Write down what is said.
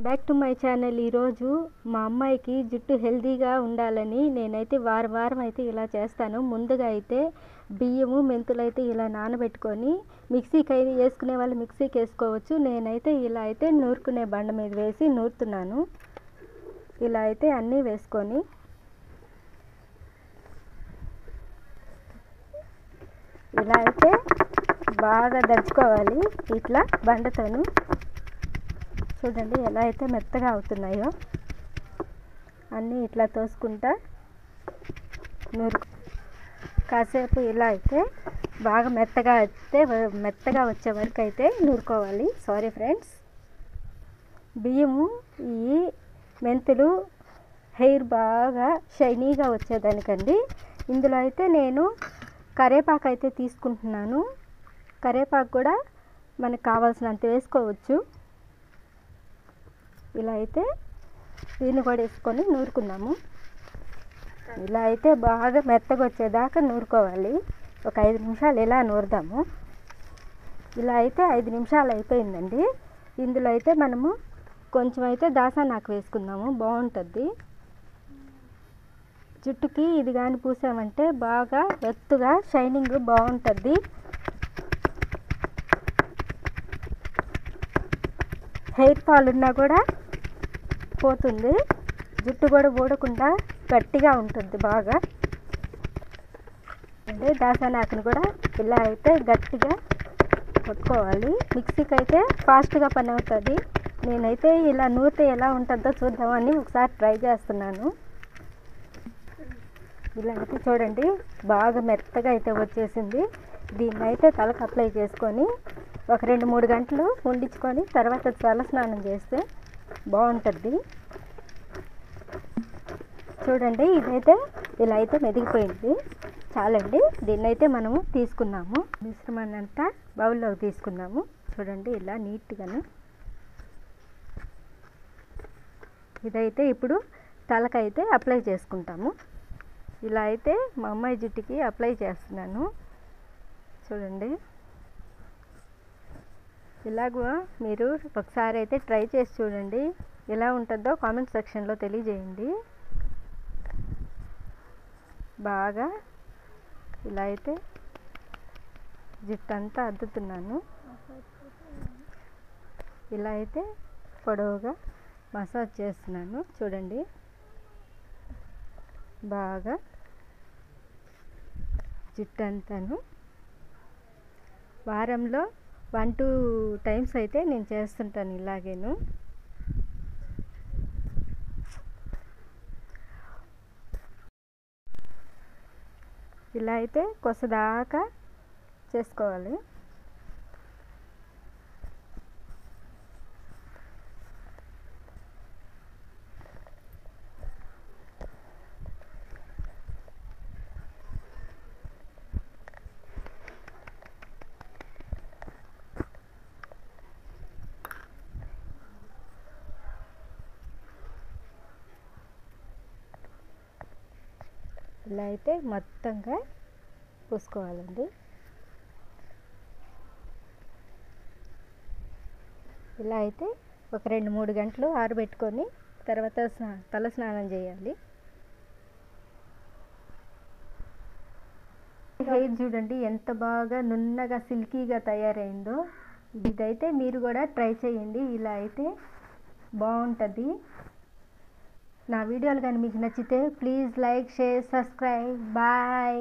Back to my channel. ఈరోజు మా అమ్మాయికి జుట్టు హెల్తీగా ఉండాలని నేనైతే వారం అయితే ఇలా చేస్తాను. ముందుగా అయితే బియ్యము మెంతులు అయితే ఇలా నానబెట్టుకొని మిక్సీకి అయితే వేసుకునే వాళ్ళు మిక్సీకి వేసుకోవచ్చు. నేనైతే ఇలా అయితే నూరుకునే బండ మీద వేసి నూరుతున్నాను. ఇలా అయితే అన్నీ వేసుకొని ఇలా అయితే బాగా దంచుకోవాలి. ఇట్లా బండతోను చూడండి ఎలా అయితే మెత్తగా అవుతున్నాయో అన్నీ ఇట్లా తోసుకుంటా కాసేపు ఇలా అయితే బాగా మెత్తగా వచ్చే వరకు అయితే నూరుకోవాలి. Sorry friends. బియ్యము ఈ మెంతులు హెయిర్ బాగా షైనీగా వచ్చేదానికండి. ఇందులో అయితే నేను కరివేపాకు అయితే తీసుకుంటున్నాను. కరివేపాకు కూడా మనకు కావాల్సినంత వేసుకోవచ్చు. ఇలా అయితే దీన్ని కూడా వేసుకొని నూరుకుందాము. ఇలా అయితే బాగా మెత్తగా వచ్చేదాకా నూరుకోవాలి. ఒక 5 నిమిషాలు ఇలా నూరుదాము. ఇలా అయితే 5 నిమిషాలు అయిపోయిందండి. ఇందులో అయితే మనము కొంచెం అయితే దాసానాకు వేసుకుందాము, బాగుంటుంది. జుట్టుకి ఇది కానీ పూసామంటే బాగా వెత్తుగా షైనింగ్ బాగుంటుంది. హెయిర్ ఫాల్ ఉన్నా కూడా పోతుంది. జుట్టు కూడా ఊడకుండా గట్టిగా ఉంటుంది బాగా. అంటే దాసానాకుని కూడా ఇలా అయితే గట్టిగా కొట్టుకోవాలి. మిక్సీకి అయితే ఫాస్ట్గా పని అవుతుంది. నేనైతే ఇలా నూరితే ఎలా ఉంటుందో చూద్దామని ఒకసారి ట్రై చేస్తున్నాను. ఇలా అయితే చూడండి బాగా మెత్తగా అయితే వచ్చేసింది. దీన్ని అయితే తలకు అప్లై చేసుకొని ఒక 2-3 గంటలు ఉండించుకొని తర్వాత తల స్నానం చేస్తే బాగుంటుంది. చూడండి ఇదైతే ఇలా అయితే మెదిగిపోయింది. చాలండి. దీన్ని అయితే మనము తీసుకుందాము. మిశ్రమాన్ని అంతా బౌల్లోకి తీసుకుందాము. చూడండి ఇలా నీట్గాను. ఇదైతే ఇప్పుడు తలకైతే అప్లై చేసుకుంటాము. ఇలా అయితే మా అమ్మాయి జుట్టుకి అప్లై చేస్తున్నాను. చూడండి ఇలాగ మీరు ఒకసారి అయితే ట్రై చేసి చూడండి. ఎలా ఉంటుందో కామెంట్ సెక్షన్లో తెలియజేయండి. బాగా ఇలా అయితే జుట్టు అంతా అద్దుతున్నాను. ఇలా అయితే పొడవుగా మసాజ్ చేస్తున్నాను. చూడండి బాగా జుట్టు అంతాను వారంలో 1-2 టైమ్స్ అయితే నేను చేస్తుంటాను ఇలాగేను. ఇలా అయితే కొసదాకా చేసుకోవాలి. ఇలా అయితే మొత్తంగా పూసుకోవాలండి. ఇలా అయితే ఒక 2-3 గంటలు ఆరబెట్టుకొని తర్వాత తల స్నానం చేయాలి. హెయిర్ చూడండి ఎంత బాగా నున్నగా సిల్కీగా తయారైందో. ఇదైతే మీరు కూడా ట్రై చేయండి. ఇలా అయితే బాగుంటుంది. నా వీడియోలు కానీ మీకు నచ్చితే please like, share, subscribe. Bye.